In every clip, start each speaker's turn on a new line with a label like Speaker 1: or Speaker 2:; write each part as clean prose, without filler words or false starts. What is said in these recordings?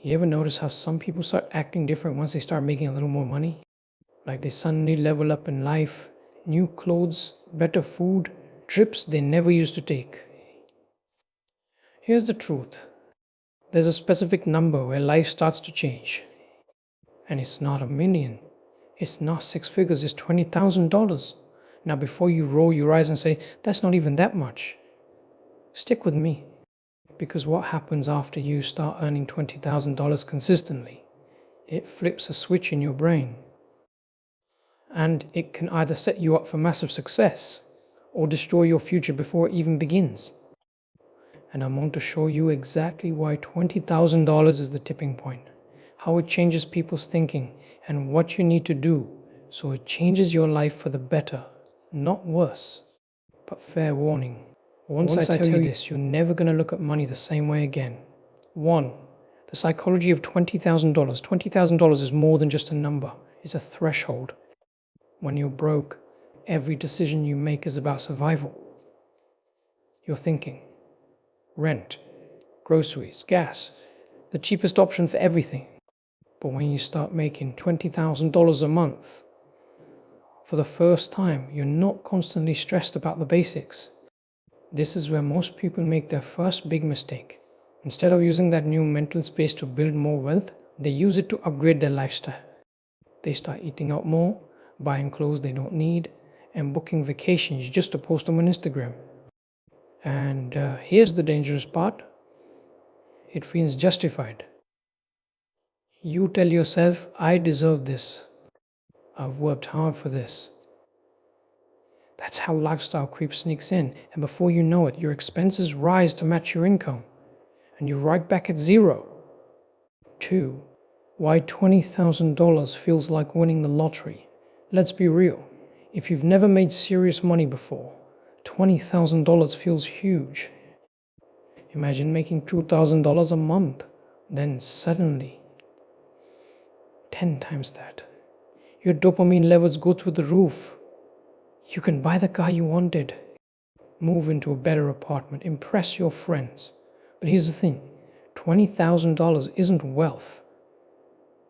Speaker 1: You ever notice how some people start acting different once they start making a little more money? Like they suddenly level up in life, new clothes, better food, trips they never used to take. Here's the truth. There's a specific number where life starts to change. And it's not a million. It's not six figures, it's $20,000. Now before you roll your eyes and say, that's not even that much, stick with me. Because what happens after you start earning $20,000 consistently? It flips a switch in your brain. And it can either set you up for massive success or destroy your future before it even begins. And I'm going to show you exactly why $20,000 is the tipping point, how it changes people's thinking, and what you need to do so it changes your life for the better, not worse. But fair warning, once I tell you this, you're never going to look at money the same way again. 1. The psychology of $20,000. $20,000 is more than just a number, it's a threshold. When you're broke, every decision you make is about survival. You're thinking, rent, groceries, gas, the cheapest option for everything. But when you start making $20,000 a month, for the first time, you're not constantly stressed about the basics. This is where most people make their first big mistake. Instead of using that new mental space to build more wealth, they use it to upgrade their lifestyle. They start eating out more, buying clothes they don't need, and booking vacations just to post them on Instagram. And here's the dangerous part. It feels justified. You tell yourself, I deserve this. I've worked hard for this. That's how lifestyle creep sneaks in, and before you know it, your expenses rise to match your income, and you're right back at zero. 2. Why $20,000 feels like winning the lottery. Let's be real. If you've never made serious money before, $20,000 feels huge. Imagine making $2,000 a month, then suddenly 10 times that. Your dopamine levels go through the roof. You can buy the car you wanted, move into a better apartment, impress your friends. But here's the thing, $20,000 isn't wealth.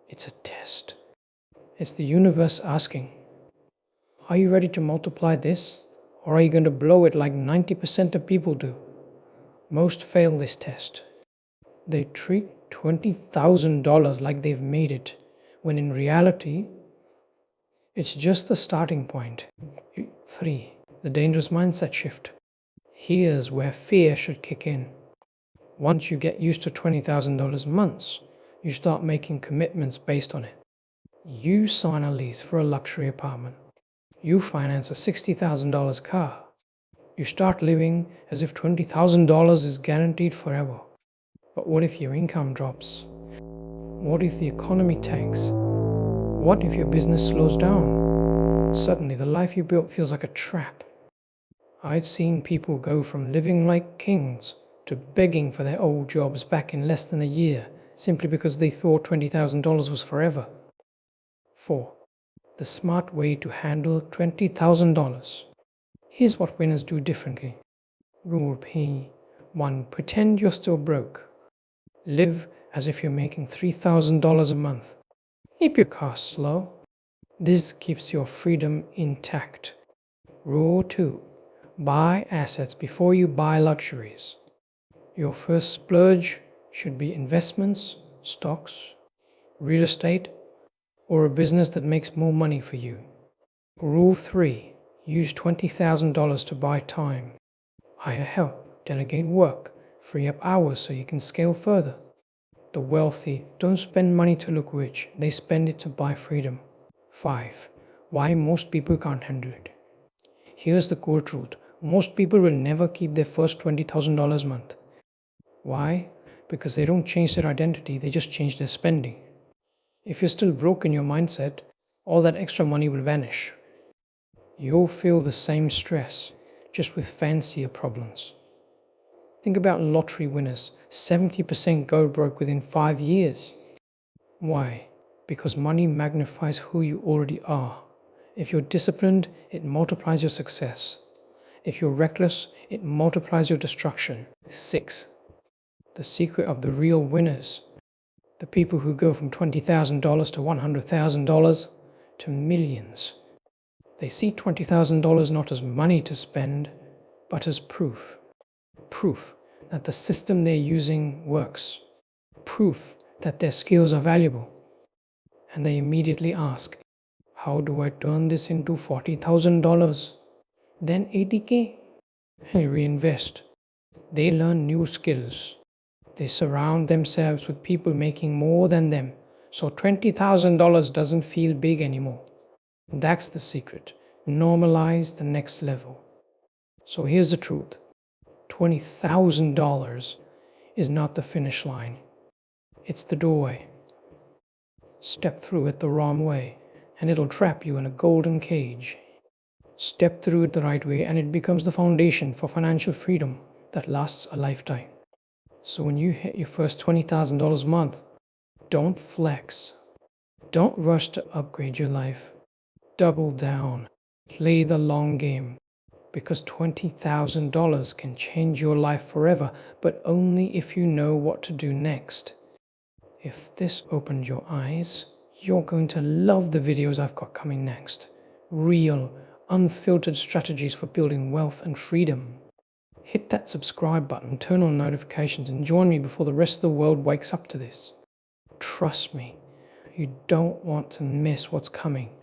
Speaker 1: It's a test. It's the universe asking, are you ready to multiply this? Or are you going to blow it like 90% of people do? Most fail this test. They treat $20,000 like they've made it, when in reality, it's just the starting point. 3. The dangerous mindset shift. Here's where fear should kick in. Once you get used to $20,000 months, you start making commitments based on it. You sign a lease for a luxury apartment. You finance a $60,000 car. You start living as if $20,000 is guaranteed forever. But what if your income drops? What if the economy tanks? What if your business slows down? Suddenly, the life you built feels like a trap. I'd seen people go from living like kings to begging for their old jobs back in less than a year, simply because they thought $20,000 was forever. 4. The smart way to handle $20,000. Here's what winners do differently. Rule P. 1. Pretend you're still broke. Live as if you're making $3,000 a month. Keep your costs low. This keeps your freedom intact. Rule 2. Buy assets before you buy luxuries. Your first splurge should be investments, stocks, real estate, or a business that makes more money for you. Rule 3. Use $20,000 to buy time. Hire help, delegate work, free up hours so you can scale further. The wealthy don't spend money to look rich, they spend it to buy freedom. 5. Why most people can't handle it. Here's the core truth. Most people will never keep their first $20,000 a month. Why? Because they don't change their identity, they just change their spending. If you're still broke in your mindset, all that extra money will vanish. You'll feel the same stress, just with fancier problems. Think about lottery winners. 70% go broke within 5 years. Why? Because money magnifies who you already are. If you're disciplined, it multiplies your success. If you're reckless, it multiplies your destruction. 6. The secret of the real winners. The people who go from $20,000 to $100,000 to millions. They see $20,000 not as money to spend, but as proof. Proof that the system they're using works. Proof that their skills are valuable. And they immediately ask, how do I turn this into $40,000? Then $80K? They reinvest. They learn new skills. They surround themselves with people making more than them. So $20,000 doesn't feel big anymore. That's the secret. Normalize the next level. So here's the truth. $20,000 is not the finish line. It's the doorway. Step through it the wrong way, and it'll trap you in a golden cage. Step through it the right way, and it becomes the foundation for financial freedom that lasts a lifetime. So when you hit your first $20,000 a month, don't flex. Don't rush to upgrade your life. Double down. Play the long game. Because $20,000 can change your life forever, but only if you know what to do next. If this opened your eyes, you're going to love the videos I've got coming next. Real, unfiltered strategies for building wealth and freedom. Hit that subscribe button, turn on notifications, and join me before the rest of the world wakes up to this. Trust me, you don't want to miss what's coming.